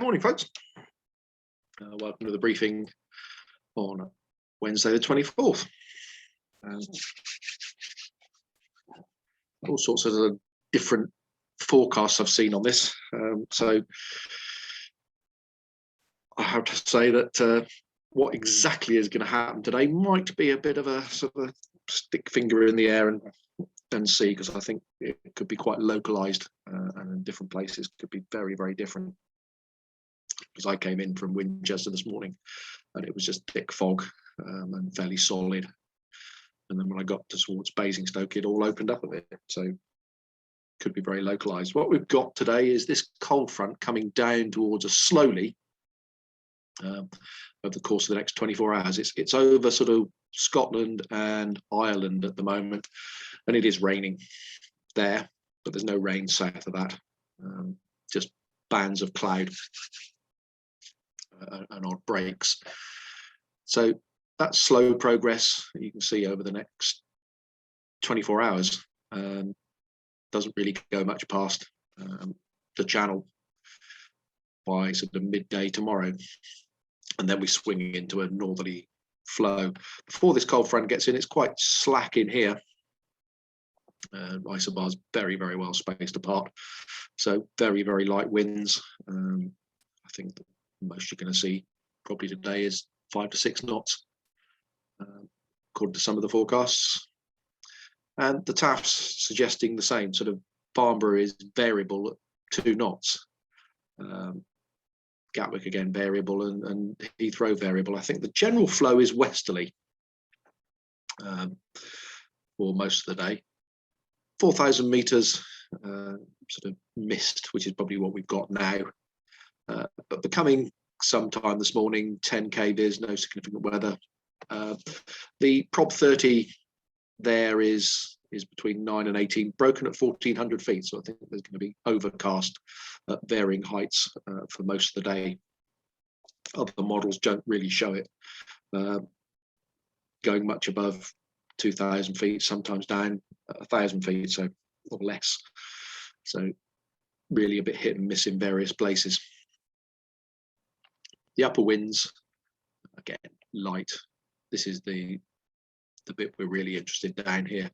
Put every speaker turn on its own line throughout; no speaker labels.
morning, folks. Welcome to the briefing on Wednesday, the 24th. All sorts of different forecasts I've seen on this. So I have to say that what exactly is going to happen today might be a bit of a sort of stick finger in the air and see, because I think it could be quite localized and in different places could be very, very different. Because I came in from Winchester this morning and it was just thick fog and fairly solid. And then when I got towards Basingstoke, it all opened up a bit. So could be very localized. What we've got today is this cold front coming down towards us slowly over the course of the next 24 hours. It's over sort of Scotland and Ireland at the moment, and it is raining there, but there's no rain south of that. Just bands of cloud and odd breaks. So that's slow progress you can see over the next 24 hours. Doesn't really go much past the channel by sort of midday tomorrow, and then we swing into a northerly flow. Before this cold front gets in, it's quite slack in here. Isobars very, very well spaced apart, so very, very light winds. I think the most you're going to see probably today is 5 to 6 knots, according to some of the forecasts. And the TAF's suggesting the same. Sort of Farnborough is variable at 2 knots. Gatwick again variable, and Heathrow variable. I think the general flow is westerly for most of the day. 4,000 meters sort of mist, which is probably what we've got now. But becoming sometime this morning, 10k viz, no significant weather. The Prob 30 there is between 9 and 18, broken at 1,400 feet. So I think there's going to be overcast at varying heights for most of the day. Other models don't really show it going much above 2,000 feet, sometimes down 1,000 feet, so or less. So really a bit hit and miss in various places. The upper winds, again, light. This is the bit we're really interested down here.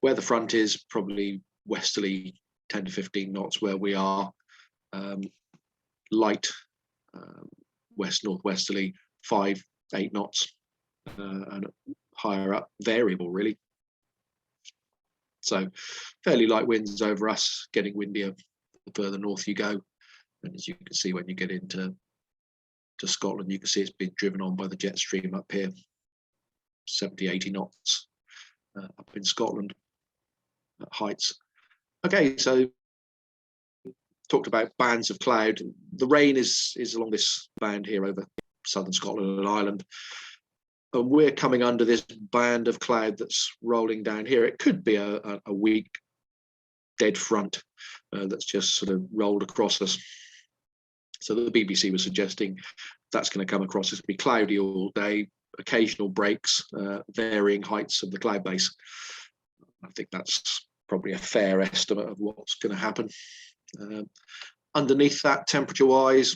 Where the front is, probably westerly 10 to 15 knots where we are. Light west-northwesterly 5, 8 knots. And higher up, variable really. So fairly light winds over us, getting windier the further north you go. And as you can see when you get into Scotland, you can see it's being driven on by the jet stream up here, 70, 80 knots up in Scotland at heights. Okay, so talked about bands of cloud. The rain is along this band here over southern Scotland and Ireland. And we're coming under this band of cloud that's rolling down here. It could be a weak, dead front that's just sort of rolled across us. So the BBC was suggesting that's going to come across. It's going to be cloudy all day, occasional breaks, varying heights of the cloud base. I think that's probably a fair estimate of what's going to happen. Underneath that, temperature-wise,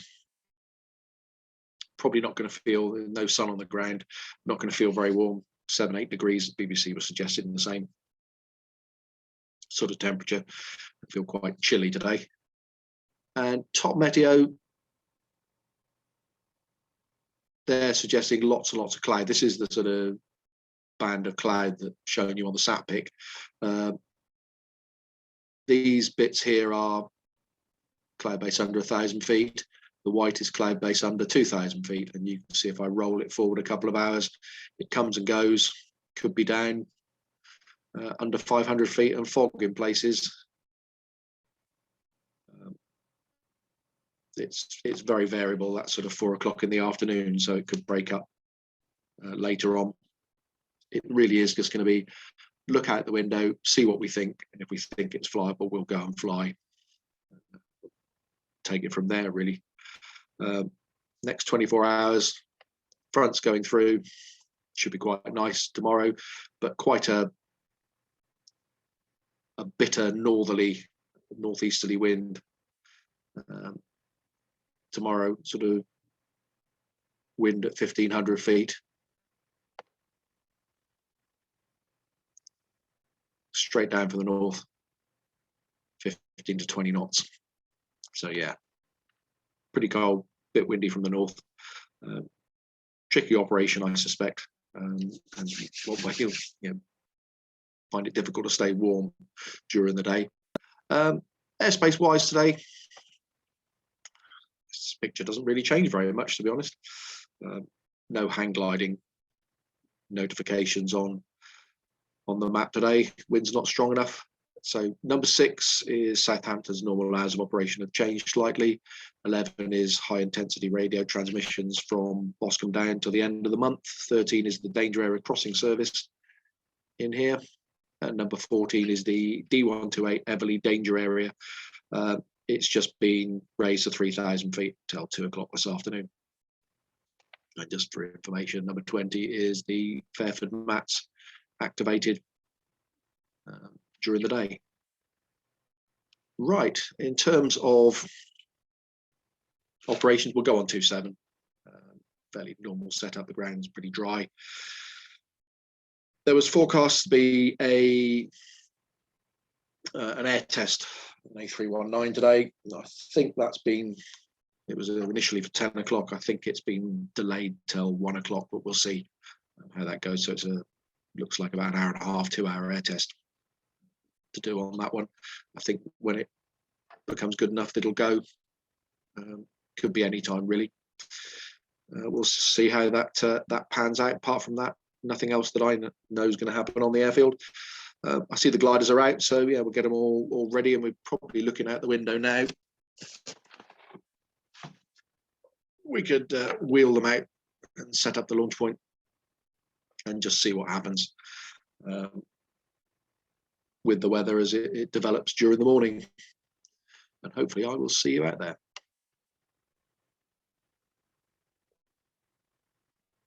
probably not going to feel, no sun on the ground, not going to feel very warm, 7, 8 degrees. The BBC was suggesting the same sort of temperature. I feel quite chilly today. And top meteo, they're suggesting lots and lots of cloud. This is the sort of band of cloud that's showing you on the sat pic. These bits here are cloud base under 1,000 feet. The white is cloud base under 2,000 feet. And you can see if I roll it forward a couple of hours, it comes and goes, could be down under 500 feet and fog in places. It's very variable. That's sort of 4 o'clock in the afternoon, so it could break up later on. It really is just going to be look out the window, see what we think, and if we think it's flyable, we'll go and fly. Take it from there, really. Next 24 hours, fronts going through, should be quite nice tomorrow, but quite a bitter northeasterly wind tomorrow, sort of wind at 1,500 feet. Straight down from the north, 15 to 20 knots. So yeah, pretty cold, bit windy from the north. Tricky operation, I suspect. And one way you'll find it difficult to stay warm during the day. Airspace wise today, this picture doesn't really change very much, to be honest. No hang gliding notifications on the map today. Wind's not strong enough. So number 6 is Southampton's normal hours of operation have changed slightly. 11 is high intensity radio transmissions from Boscombe down to the end of the month. 13 is the danger area crossing service in here. And number 14 is the D128 Everley danger area. It's just been raised to 3,000 feet till 2 o'clock this afternoon. And just for information, number 20 is the Fairford Mats activated during the day. Right, in terms of operations, we'll go on 2-7. Fairly normal setup, the ground's pretty dry. There was forecast to be an air test, an A319 today. I think that's been, it was initially for 10 o'clock. I think it's been delayed till 1 o'clock, but we'll see how that goes. So it's looks like about an hour and a half, 2-hour air test to do on that one. I think when it becomes good enough, it'll go. Could be any time really. We'll see how that pans out. Apart from that, nothing else that I know is going to happen on the airfield. I see the gliders are out, so yeah, we'll get them all ready, and we're probably looking out the window now. We could wheel them out and set up the launch point and just see what happens with the weather as it develops during the morning. And hopefully I will see you out there.